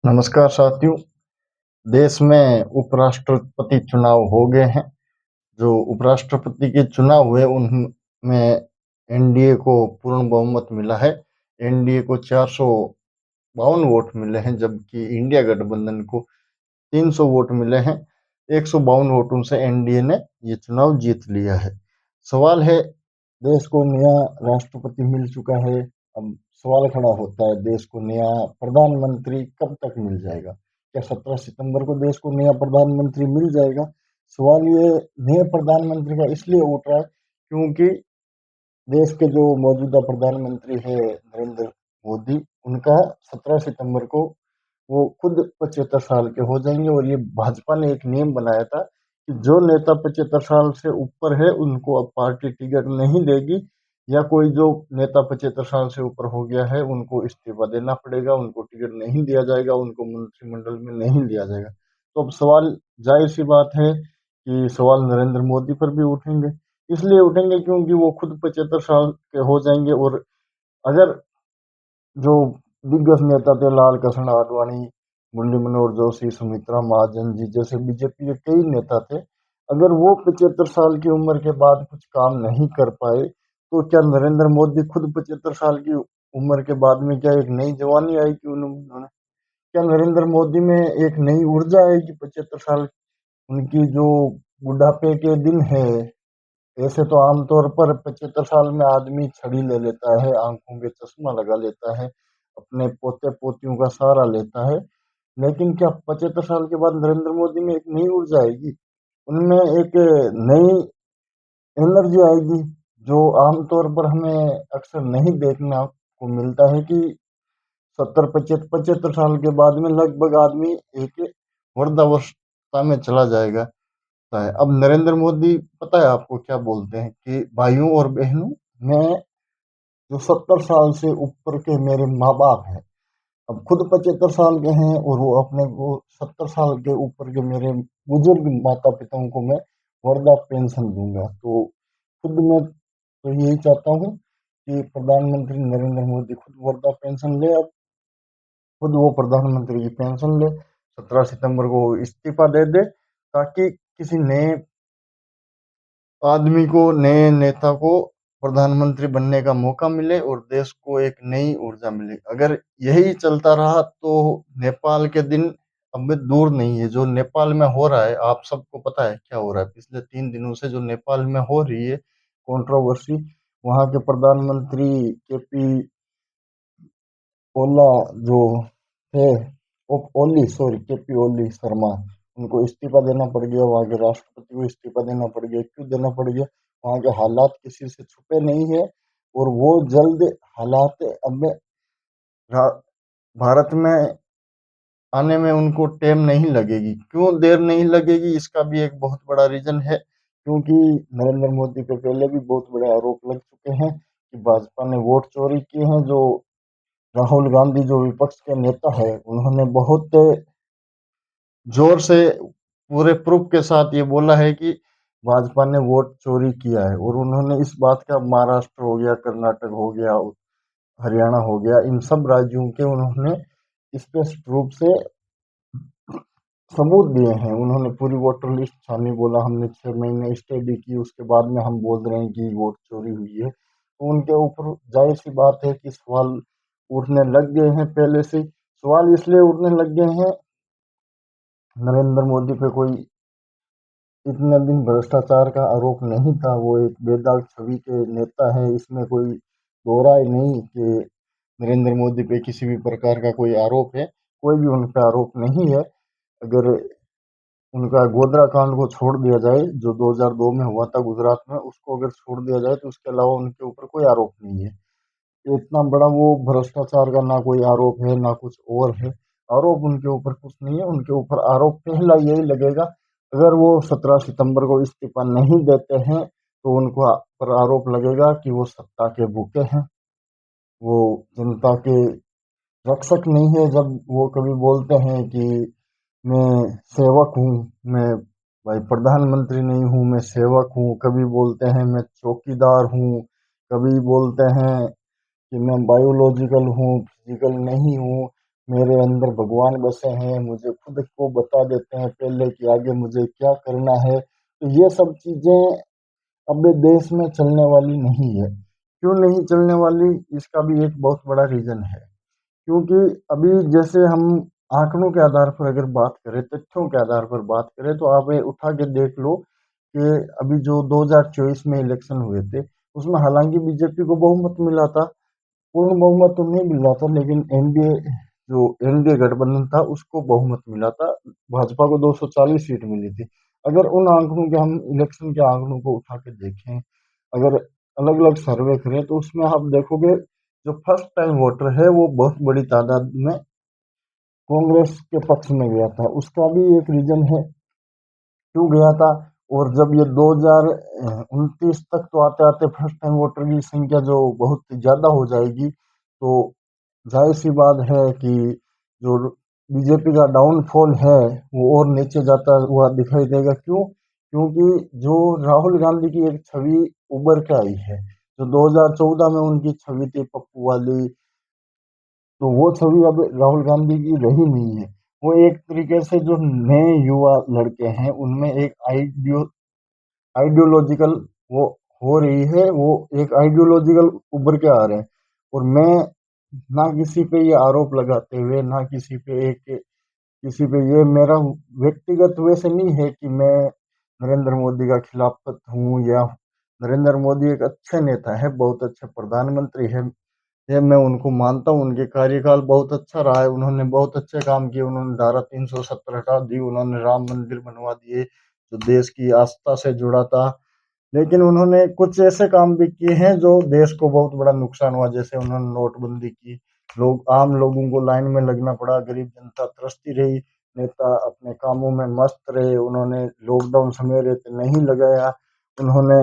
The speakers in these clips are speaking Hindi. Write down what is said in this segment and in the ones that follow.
नमस्कार साथियों। देश में उपराष्ट्रपति चुनाव हो गए हैं। जो उपराष्ट्रपति के चुनाव हुए उनमें एनडीए को पूर्ण बहुमत मिला है। एनडीए को 452 वोट मिले हैं, जबकि इंडिया गठबंधन को 300 वोट मिले हैं। 152 वोटों से एनडीए ने ये चुनाव जीत लिया है। सवाल है, देश को नया राष्ट्रपति मिल चुका है। अब सवाल खड़ा होता है, देश को नया प्रधानमंत्री कब तक मिल जाएगा? क्या 17 सितंबर को देश को नया प्रधानमंत्री मिल जाएगा? सवाल ये नए प्रधानमंत्री का इसलिए उठ रहा है क्योंकि देश के जो मौजूदा प्रधानमंत्री है नरेंद्र मोदी, उनका 17 सितंबर को वो खुद 75 साल के हो जाएंगे। और ये भाजपा ने एक नियम बनाया था कि जो नेता 75 साल से ऊपर है उनको अब पार्टी टिकट नहीं देगी, या कोई जो नेता 75 साल से ऊपर हो गया है उनको इस्तीफा देना पड़ेगा, उनको टिकट नहीं दिया जाएगा, उनको मंत्रिमंडल में नहीं लिया जाएगा। तो अब सवाल, जाहिर सी बात है कि सवाल नरेंद्र मोदी पर भी उठेंगे। इसलिए उठेंगे क्योंकि वो खुद 75 साल के हो जाएंगे। और अगर जो दिग्गज नेता थे, लाल कृष्ण आडवाणी, मुरली मनोहर जोशी, सुमित्रा महाजन जी जैसे बीजेपी के कई नेता थे, अगर वो 75 साल की उम्र के बाद कुछ काम नहीं कर पाए, तो क्या नरेंद्र मोदी खुद 75 साल की उम्र के बाद में क्या एक नई जवानी आएगी उन्होंने? क्या नरेंद्र मोदी में एक नई ऊर्जा आएगी? 75 साल उनकी जो बुढ़ापे के दिन है, ऐसे तो आमतौर पर 75 साल में आदमी छड़ी ले लेता है, आंखों के चश्मा लगा लेता है, अपने पोते पोतियों का सहारा लेता है। लेकिन क्या 75 साल के बाद नरेंद्र मोदी में एक नई ऊर्जा आएगी? उनमें एक नई एनर्जी आएगी, जो आमतौर पर हमें अक्सर नहीं देखना को मिलता है कि 75 साल के बाद में लगभग आदमी एक वृद्धावस्था में चला जाएगा है। अब नरेंद्र मोदी, पता है आपको क्या बोलते हैं कि भाइयों और बहनों, मैं जो 70 साल से ऊपर के मेरे माँ बाप हैं, अब खुद 75 साल के हैं, और वो अपने को 70 साल के ऊपर के मेरे बुजुर्ग माता पिताओं को मैं वृद्धा पेंशन दूंगा। तो खुद मैं तो यही चाहता हूँ कि प्रधानमंत्री नरेंद्र मोदी खुद वृद्धा पेंशन ले, अब खुद वो प्रधानमंत्री की पेंशन ले, 17 सितंबर को इस्तीफा दे दे, ताकि किसी नए आदमी को, नए नेता को प्रधानमंत्री बनने का मौका मिले और देश को एक नई ऊर्जा मिले। अगर यही चलता रहा तो नेपाल के दिन अब भी दूर नहीं है। जो नेपाल में हो रहा है, आप सबको पता है क्या हो रहा है। पिछले 3 दिनों से जो नेपाल में हो रही है कंट्रोवर्सी, वहां के प्रधानमंत्री केपी ओला जो थे, ओली, सॉरी, केपी ओली शर्मा, उनको इस्तीफा देना पड़ गया। वहां के राष्ट्रपति को इस्तीफा देना पड़ गया। क्यों देना पड़ गया? वहां के हालात किसी से छुपे नहीं है, और वो जल्द हालात अब रा- भारत में आने में उनको टाइम नहीं लगेगी। क्यों देर नहीं लगेगी, इसका भी एक बहुत बड़ा रीजन है, क्योंकि नरेंद्र मोदी पे पहले भी बहुत बड़े आरोप लग चुके हैं कि भाजपा ने वोट चोरी किए हैं। जो राहुल गांधी, जो विपक्ष के नेता है, उन्होंने बहुत जोर से पूरे प्रूफ के साथ ये बोला है कि भाजपा ने वोट चोरी किया है। और उन्होंने इस बात का महाराष्ट्र हो गया, कर्नाटक हो गया, हरियाणा हो गया, इन सब राज्यों के उन्होंने स्पष्ट रूप से सबूत दिए हैं। उन्होंने पूरी वोटर लिस्ट छानी, बोला हमने 6 महीने स्टडी की, उसके बाद में हम बोल रहे हैं कि वोट चोरी हुई है। तो उनके ऊपर जाहिर सी बात है कि सवाल उठने लग गए हैं। पहले से सवाल इसलिए उठने लग गए हैं, नरेंद्र मोदी पे कोई इतने दिन भ्रष्टाचार का आरोप नहीं था, वो एक बेदाग छवि के नेता है, इसमें कोई दो राय नहीं कि नरेंद्र मोदी पे किसी भी प्रकार का कोई आरोप है। कोई भी उन पे आरोप नहीं है। अगर उनका गोधरा कांड को छोड़ दिया जाए, जो 2002 में हुआ था गुजरात में, उसको अगर छोड़ दिया जाए तो उसके अलावा उनके ऊपर कोई आरोप नहीं है। इतना बड़ा वो भ्रष्टाचार का ना कोई आरोप है, ना कुछ और है। आरोप उनके ऊपर कुछ नहीं है। उनके ऊपर आरोप पहला यही लगेगा, अगर वो 17 सितंबर को इस्तीफा नहीं देते हैं तो उनको पर आरोप लगेगा कि वो सत्ता के भूखे हैं, वो जनता के रक्षक नहीं है। जब वो कभी बोलते हैं कि मैं सेवक हूँ, मैं भाई प्रधानमंत्री नहीं हूँ, मैं सेवक हूँ, कभी बोलते हैं मैं चौकीदार हूँ, कभी बोलते हैं कि मैं बायोलॉजिकल हूँ, फिजिकल नहीं हूँ, मेरे अंदर भगवान बसे हैं, मुझे खुद को बता देते हैं पहले कि आगे मुझे क्या करना है। तो ये सब चीजें अब देश में चलने वाली नहीं है। क्यों नहीं चलने वाली, इसका भी एक बहुत बड़ा रीजन है। क्योंकि अभी जैसे हम आंकड़ों के आधार पर अगर बात करें, तथ्यों के आधार पर बात करें, तो आप ये उठा के देख लो कि अभी जो 2024 में इलेक्शन हुए थे, उसमें हालांकि बीजेपी को बहुमत मिला था, पूर्ण बहुमत तो नहीं मिला था, लेकिन एनडीए गठबंधन था उसको बहुमत मिला था। भाजपा को 240 सीट मिली थी। अगर उन आंकड़ों के, हम इलेक्शन के आंकड़ों को उठा के देखें, अगर अलग अलग सर्वे करें, तो उसमें आप देखोगे जो फर्स्ट टाइम वोटर है वो बहुत बड़ी तादाद में कांग्रेस के पक्ष में गया था। उसका भी एक रीजन है क्यों गया था। और जब ये 2029 तक तो आते आते फर्स्ट टाइम वोटर की संख्या जो बहुत ज्यादा हो जाएगी, तो जाहिर सी बात है कि जो बीजेपी का डाउनफॉल है वो और नीचे जाता हुआ दिखाई देगा। क्यों? क्योंकि जो राहुल गांधी की एक छवि उभर के आई है, जो 2014 में उनकी छवि थी पप्पू वाली, तो वो छवि अब राहुल गांधी की रही नहीं है। वो एक तरीके से जो नए युवा लड़के हैं उनमें एक आइडियोलॉजिकल वो हो रही है, वो एक आइडियोलॉजिकल उभर के आ रहे हैं। और मैं ना किसी पे ये आरोप लगाते हुए, ना किसी पे ये मेरा व्यक्तिगत वैसे नहीं है कि मैं नरेंद्र मोदी का खिलाफत हूँ, या नरेंद्र मोदी एक अच्छे नेता है, बहुत अच्छे प्रधानमंत्री है, ये मैं उनको मानता हूँ। उनके कार्यकाल बहुत अच्छा रहा है, उन्होंने बहुत अच्छे काम किए। उन्होंने धारा 370 हटा दी, उन्होंने राम मंदिर बनवा दिए जो देश की आस्था से जुड़ा था। लेकिन उन्होंने कुछ ऐसे काम भी किए हैं जो देश को बहुत बड़ा नुकसान हुआ, जैसे उन्होंने नोटबंदी की, लोग आम लोगों को लाइन में लगना पड़ा, गरीब जनता त्रस्ती रही, नेता अपने कामों में मस्त रहे। उन्होंने लॉकडाउन समय रहते नहीं लगाया। उन्होंने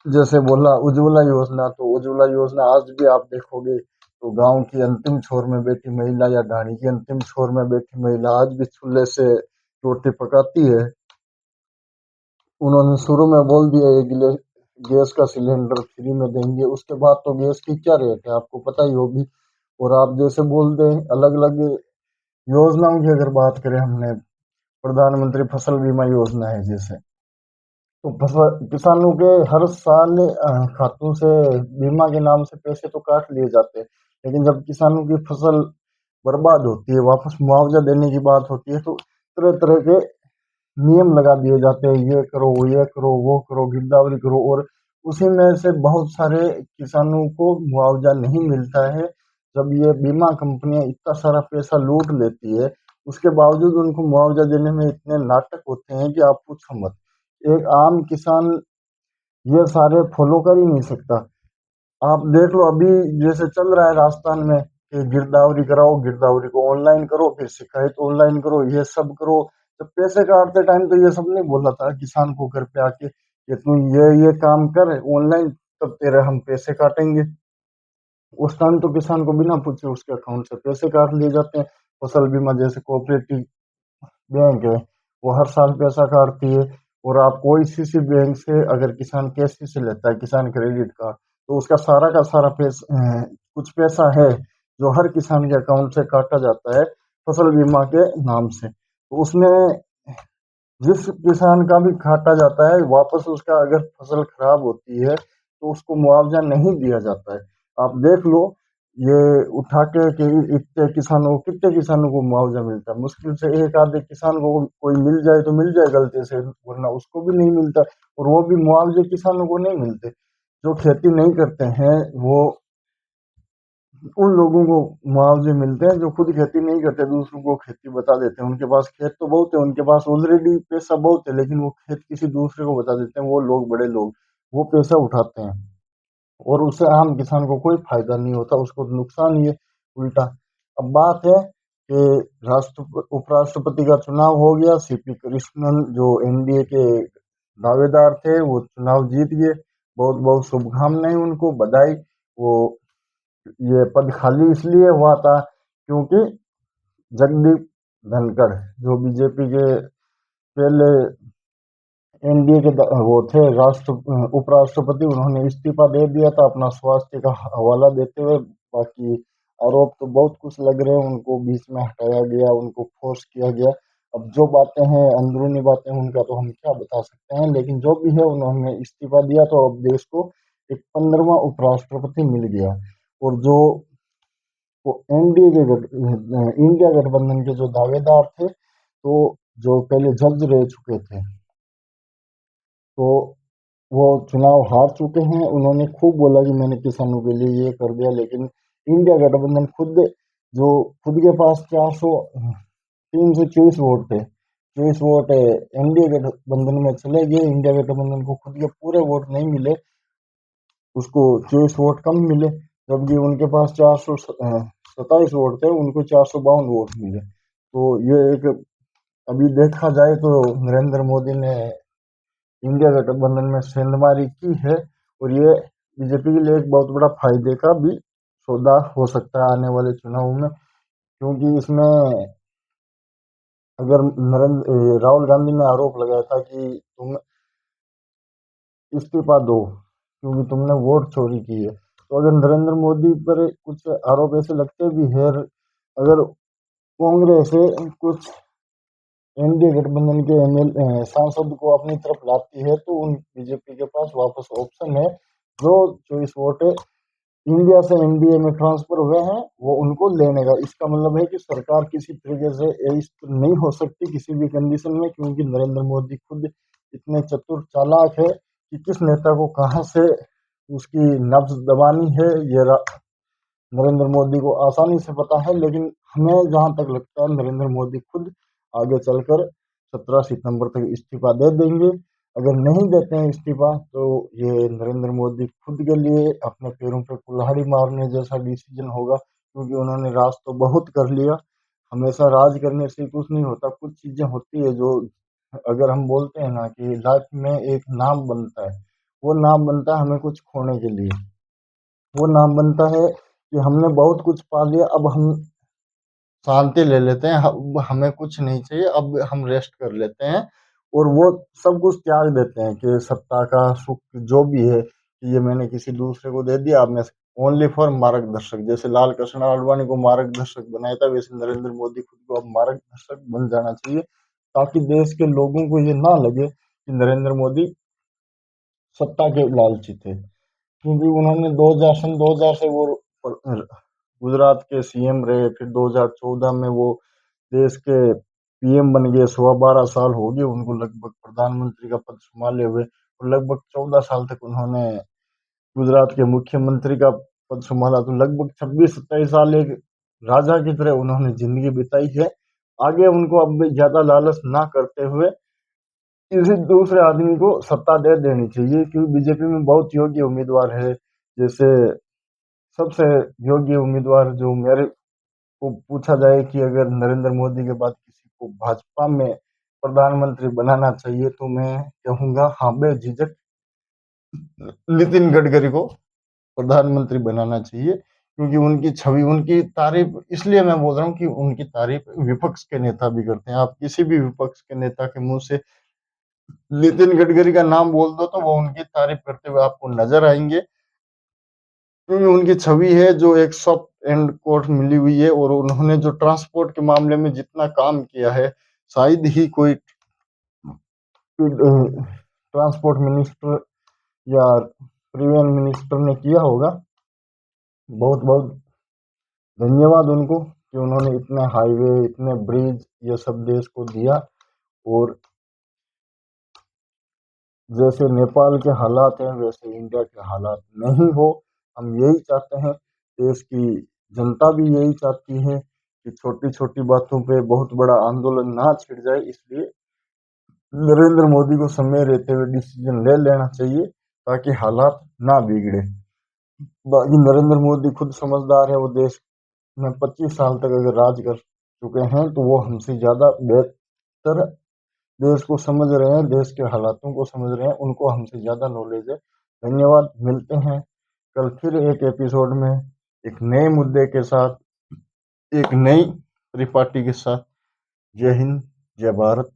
जैसे बोला उज्ज्वला योजना, तो उज्ज्वला योजना आज भी आप देखोगे तो गांव की अंतिम छोर में बैठी महिला या ढाणी की अंतिम छोर में बैठी महिला आज भी चूल्हे से रोटी पकाती है। उन्होंने शुरू में बोल दिया ये गैस का सिलेंडर फ्री में देंगे, उसके बाद तो गैस की क्या रेट है आपको पता ही होगी। और आप जैसे बोल दें अलग अलग योजनाओं की अगर बात करें, हमने प्रधानमंत्री फसल बीमा योजना है जैसे, तो फसल किसानों के हर साल खातों से बीमा के नाम से पैसे तो काट लिए जाते हैं, लेकिन जब किसानों की फसल बर्बाद होती है, वापस मुआवजा देने की बात होती है, तो तरह तरह के नियम लगा दिए जाते हैं, ये करो वो करो गिरदावरी करो। और उसी में से बहुत सारे किसानों को मुआवजा नहीं मिलता है। जब ये बीमा कंपनियां इतना सारा पैसा लूट लेती है, उसके बावजूद उनको मुआवजा देने में इतने नाटक होते हैं कि आप पूछो मत। एक आम किसान ये सारे फॉलो कर ही नहीं सकता। आप देख लो अभी जैसे चल रहा है राजस्थान में कि गिरदावरी कराओ, गिरदावरी को ऑनलाइन करो, फिर शिकायत ऑनलाइन करो, ये सब करो। तो पैसे काटते टाइम तो ये सब नहीं बोला था किसान को घर पे आके कि तू ये काम कर ऑनलाइन, तब तेरे हम पैसे काटेंगे। उस टाइम तो किसान को बिना पूछे उसके अकाउंट से पैसे काट लिए जाते हैं। फसल बीमा जैसे कोऑपरेटिव बैंक है, वो हर साल पैसा काटती है। और आप कोई सी बैंक से अगर किसान कैसे से लेता है किसान क्रेडिट कार्ड, तो उसका सारा का सारा पैसा, कुछ पैसा है जो हर किसान के अकाउंट से काटा जाता है फसल बीमा के नाम से। तो उसमें जिस किसान का भी काटा जाता है, वापस उसका अगर फसल खराब होती है तो उसको मुआवजा नहीं दिया जाता है। आप देख लो ये उठा के कि कितने किसानों को मुआवजा मिलता है, मुश्किल से एक आधे किसान को कोई मिल जाए तो मिल जाए गलती से, वरना उसको भी नहीं मिलता। और वो भी मुआवजे किसानों को नहीं मिलते। जो खेती नहीं करते हैं वो, उन लोगों को मुआवजे मिलते हैं जो खुद खेती नहीं करते, दूसरों को खेती बता देते हैं। उनके पास खेत तो बहुत है, उनके पास ऑलरेडी पैसा बहुत है, लेकिन वो खेत किसी दूसरे को बता देते हैं, वो लोग बड़े लोग वो पैसा उठाते हैं। और उससे आम किसान को कोई फायदा नहीं होता, उसको तो नुकसान ही है उल्टा। अब बात है कि उपराष्ट्रपति का चुनाव हो गया, सीपी कृष्णन जो एनडीए के दावेदार थे वो चुनाव जीत गए। बहुत बहुत शुभकामनाएं उनको, बधाई। वो ये पद खाली इसलिए हुआ था क्योंकि जगदीप धनखड़ जो बीजेपी के पहले एनडीए के वो थे उपराष्ट्रपति, उन्होंने इस्तीफा दे दिया था अपना स्वास्थ्य का हवाला देते हुए। बाकी आरोप तो बहुत कुछ लग रहे हैं, उनको बीच में हटाया गया, उनको फोर्स किया गया। अब जो बातें हैं, अंदरूनी बातें, उनका तो हम क्या बता सकते हैं, लेकिन जो भी है उन्होंने इस्तीफा दिया, तो अब देश को एक 15वां उपराष्ट्रपति मिल गया। और जो वो इंडिया गठबंधन के जो दावेदार थे, तो जो पहले जज रह चुके थे, तो वो चुनाव हार चुके हैं। उन्होंने खूब बोला कि मैंने किसानों के लिए ये कर दिया, लेकिन इंडिया गठबंधन जो खुद के पास 324 वोट थे, 24 वोट एनडीए गठबंधन में चले गए। इंडिया गठबंधन को खुद के पूरे वोट नहीं मिले, उसको 24 वोट कम मिले, जबकि उनके पास 427 वोट थे, उनको 452 वोट मिले। तो ये एक, अभी देखा जाए तो नरेंद्र मोदी ने इंडिया गठबंधन में सेंधमारी की है, और ये बीजेपी के लिए एक बहुत बड़ा फायदे का भी सौदा हो सकता है आने वाले चुनाव में। क्योंकि इसमें अगर राहुल गांधी ने आरोप लगाया था कि तुम इस्तीफा दो क्योंकि तुमने वोट चोरी की है, तो अगर नरेंद्र मोदी पर कुछ आरोप ऐसे लगते भी है, अगर कांग्रेस कुछ एनडीए गठबंधन के सांसद को अपनी तरफ लाती है, तो उन बीजेपी के पास वापस ऑप्शन है, जो 24 वोट इंडिया से एनडीए में ट्रांसफर हुए हैं, वो उनको लेने का। इसका मतलब है कि सरकार किसी तरीके से अस्थिर नहीं हो सकती किसी भी कंडीशन में, क्योंकि नरेंद्र मोदी खुद इतने चतुर चालाक है कि किस नेता को कहां से उसकी नब्ज दबानी है, ये नरेंद्र मोदी को आसानी से पता है। लेकिन हमें जहां तक लगता है, नरेंद्र मोदी खुद आगे चलकर 17 सितंबर तक इस्तीफा दे देंगे। अगर नहीं देते हैं इस्तीफा, तो ये नरेंद्र मोदी खुद के लिए अपने पैरों पे कुल्हाड़ी मारने जैसा डिसीजन होगा, क्योंकि उन्होंने राज तो बहुत कर लिया। हमेशा राज करने से कुछ नहीं होता, कुछ चीजें होती है जो, अगर हम बोलते हैं ना कि लाइफ में एक नाम बनता है, वो नाम बनता है हमें कुछ खोने के लिए। वो नाम बनता है कि हमने बहुत कुछ पा लिया, अब हम शांति ले लेते हैं, अब हमें कुछ नहीं चाहिए, अब हम रेस्ट कर लेते हैं, और वो सब कुछ त्याग देते हैं कि सत्ता का सुख जो भी है, कि ये मैंने किसी दूसरे को दे दिया, अब मैं ओनली फॉर मार्गदर्शक, जैसे लाल कृष्ण आडवाणी को मार्गदर्शक बनाया था, वैसे नरेंद्र मोदी खुद को अब मार्गदर्शक बन जाना चाहिए, ताकि देश के लोगों को ये ना लगे कि नरेंद्र मोदी सत्ता के लालची थे। क्योंकि उन्होंने 2000 से वो गुजरात के सीएम रहे, फिर 2014 में वो देश के पीएम बन गए। 12.5 साल हो गए उनको लगभग प्रधानमंत्री का पद संभाले हुए, और लगभग 14 साल तक उन्होंने गुजरात के मुख्यमंत्री का पद संभाला। तो लगभग 26-27 साल एक राजा की तरह उन्होंने जिंदगी बिताई है। आगे उनको अब भी ज्यादा लालच ना करते हुए किसी दूसरे आदमी को सत्ता दे देनी चाहिए, क्योंकि बीजेपी में बहुत योग्य उम्मीदवार है। जैसे सबसे योग्य उम्मीदवार जो मेरे को पूछा जाए कि अगर नरेंद्र मोदी के बाद किसी को भाजपा में प्रधानमंत्री बनाना चाहिए, तो मैं कहूंगा हाँ, बेझिझक नितिन गडकरी को प्रधानमंत्री बनाना चाहिए। क्योंकि उनकी छवि, उनकी तारीफ, इसलिए मैं बोल रहा हूँ कि उनकी तारीफ विपक्ष के नेता भी करते हैं। आप किसी भी विपक्ष के नेता के मुंह से नितिन गडकरी का नाम बोल दो, तो वो उनकी तारीफ करते हुए आपको नजर आएंगे, क्योंकि उनकी छवि है जो एक सॉफ्ट एंड कोर्ट मिली हुई है, और उन्होंने जो ट्रांसपोर्ट के मामले में जितना काम किया है, शायद ही कोई ट्रांसपोर्ट मिनिस्टर या परिवहन मिनिस्टर ने किया होगा। बहुत बहुत धन्यवाद उनको कि उन्होंने इतने हाईवे, इतने ब्रिज, ये सब देश को दिया। और जैसे नेपाल के हालात हैं, वैसे इंडिया के हालात नहीं हो, हम यही चाहते हैं। देश की जनता भी यही चाहती है कि छोटी छोटी बातों पे बहुत बड़ा आंदोलन ना छिड़ जाए। इसलिए नरेंद्र मोदी को समय रहते हुए डिसीजन ले लेना चाहिए, ताकि हालात ना बिगड़े। बाकी नरेंद्र मोदी खुद समझदार है, वो देश में 25 साल तक अगर राज कर चुके हैं, तो वो हमसे ज्यादा बेहतर देश को समझ रहे हैं, देश के हालातों को समझ रहे हैं, उनको हमसे ज्यादा नॉलेज है। धन्यवाद, मिलते हैं कल फिर एक एपिसोड में, एक नए मुद्दे के साथ, एक नई परिपाटी के साथ। जय हिंद, जय भारत।